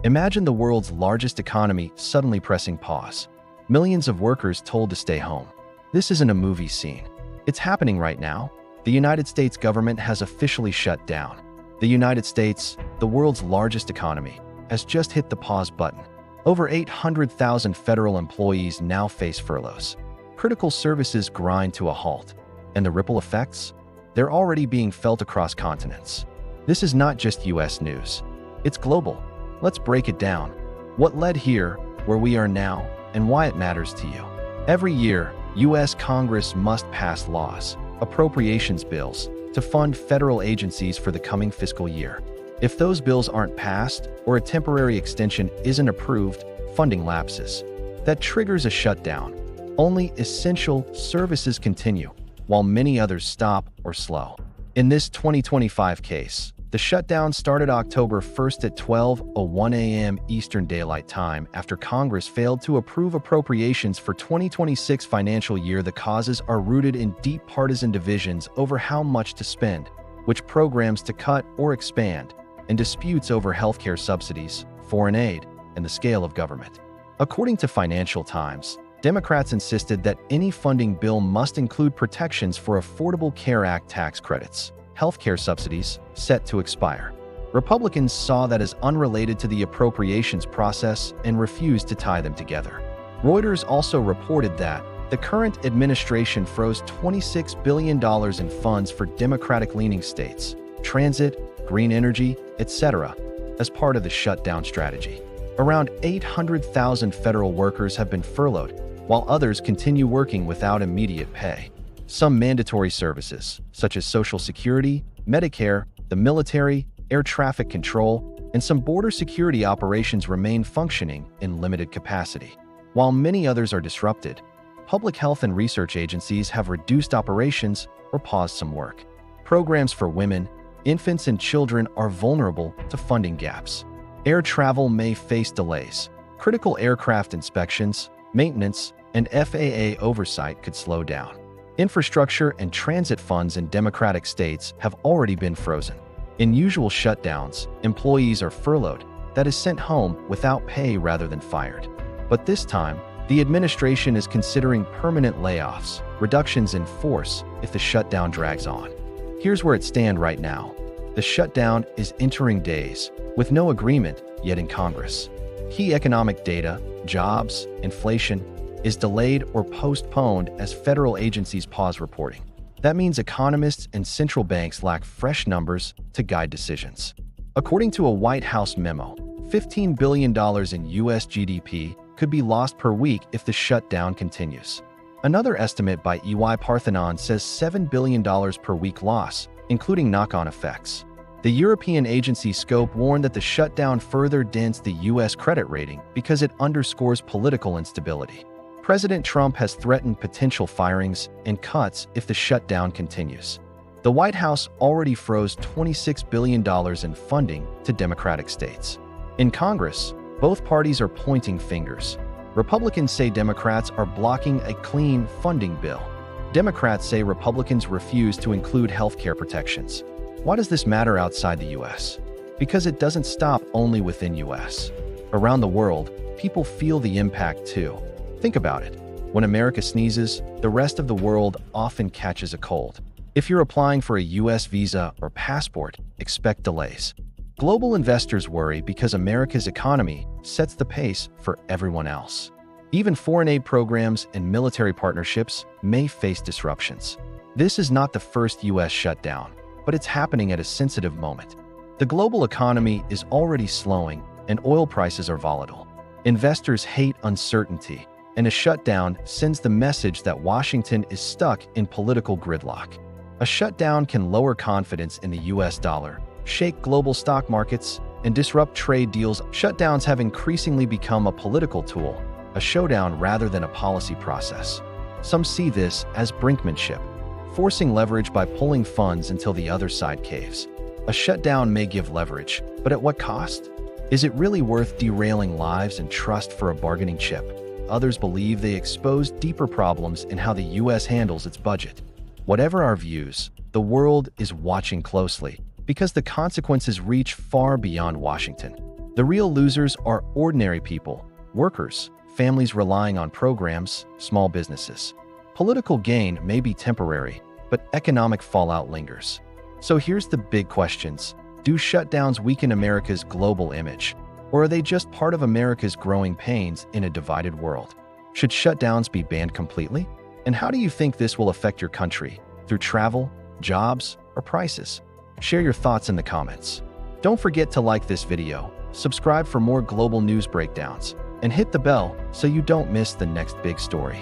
Imagine the world's largest economy suddenly pressing pause. Millions of workers told to stay home. This isn't a movie scene. It's happening right now. The United States government has officially shut down. The United States, the world's largest economy, has just hit the pause button. Over 800,000 federal employees now face furloughs. Critical services grind to a halt. And the ripple effects? They're already being felt across continents. This is not just US news. It's global. Let's break it down. What led here, where we are now, and why it matters to you. Every year, US Congress must pass laws, appropriations bills, to fund federal agencies for the coming fiscal year. If those bills aren't passed or a temporary extension isn't approved, funding lapses. That triggers a shutdown. Only essential services continue, while many others stop or slow. In this 2025 case, the shutdown started October 1st at 12:01 a.m. Eastern Daylight Time after Congress failed to approve appropriations for 2026 financial year. The causes are rooted in deep partisan divisions over how much to spend, which programs to cut or expand, and disputes over healthcare subsidies, foreign aid, and the scale of government. According to Financial Times, Democrats insisted that any funding bill must include protections for Affordable Care Act tax credits, healthcare subsidies set to expire. Republicans saw that as unrelated to the appropriations process and refused to tie them together. Reuters also reported that the current administration froze $26 billion in funds for Democratic-leaning states, transit, green energy, etc., as part of the shutdown strategy. Around 800,000 federal workers have been furloughed, while others continue working without immediate pay. Some mandatory services, such as Social Security, Medicare, the military, air traffic control, and some border security operations remain functioning in limited capacity. While many others are disrupted, public health and research agencies have reduced operations or paused some work. Programs for women, infants, and children are vulnerable to funding gaps. Air travel may face delays. Critical aircraft inspections, maintenance, and FAA oversight could slow down. Infrastructure and transit funds in Democratic states have already been frozen. In usual shutdowns, employees are furloughed, that is sent home without pay rather than fired. But this time, the administration is considering permanent layoffs, reductions in force if the shutdown drags on. Here's where it stands right now. The shutdown is entering days, with no agreement yet in Congress. Key economic data, jobs, inflation, is delayed or postponed as federal agencies pause reporting. That means economists and central banks lack fresh numbers to guide decisions. According to a White House memo, $15 billion in U.S. GDP could be lost per week if the shutdown continues. Another estimate by EY Parthenon says $7 billion per week loss, including knock-on effects. The European agency Scope warned that the shutdown further dents the U.S. credit rating because it underscores political instability. President Trump has threatened potential firings and cuts if the shutdown continues. The White House already froze $26 billion in funding to Democratic states. In Congress, both parties are pointing fingers. Republicans say Democrats are blocking a clean funding bill. Democrats say Republicans refuse to include healthcare protections. Why does this matter outside the U.S.? Because it doesn't stop only within U.S. Around the world, people feel the impact too. Think about it. When America sneezes, the rest of the world often catches a cold. If you're applying for a U.S. visa or passport, expect delays. Global investors worry because America's economy sets the pace for everyone else. Even foreign aid programs and military partnerships may face disruptions. This is not the first U.S. shutdown, but it's happening at a sensitive moment. The global economy is already slowing and oil prices are volatile. Investors hate uncertainty, and a shutdown sends the message that Washington is stuck in political gridlock. A shutdown can lower confidence in the U.S. dollar, shake global stock markets, and disrupt trade deals. Shutdowns have increasingly become a political tool, a showdown rather than a policy process. Some see this as brinkmanship, forcing leverage by pulling funds until the other side caves. A shutdown may give leverage, but at what cost? Is it really worth derailing lives and trust for a bargaining chip? Others believe they expose deeper problems in how the U.S. handles its budget. Whatever our views, the world is watching closely because the consequences reach far beyond Washington. The real losers are ordinary people, workers, families relying on programs, small businesses. Political gain may be temporary, but economic fallout lingers. So here's the big questions. Do shutdowns weaken America's global image? Or are they just part of America's growing pains in a divided world? Should shutdowns be banned completely? And how do you think this will affect your country? Through travel, jobs, or prices? Share your thoughts in the comments. Don't forget to like this video, subscribe for more global news breakdowns, and hit the bell so you don't miss the next big story.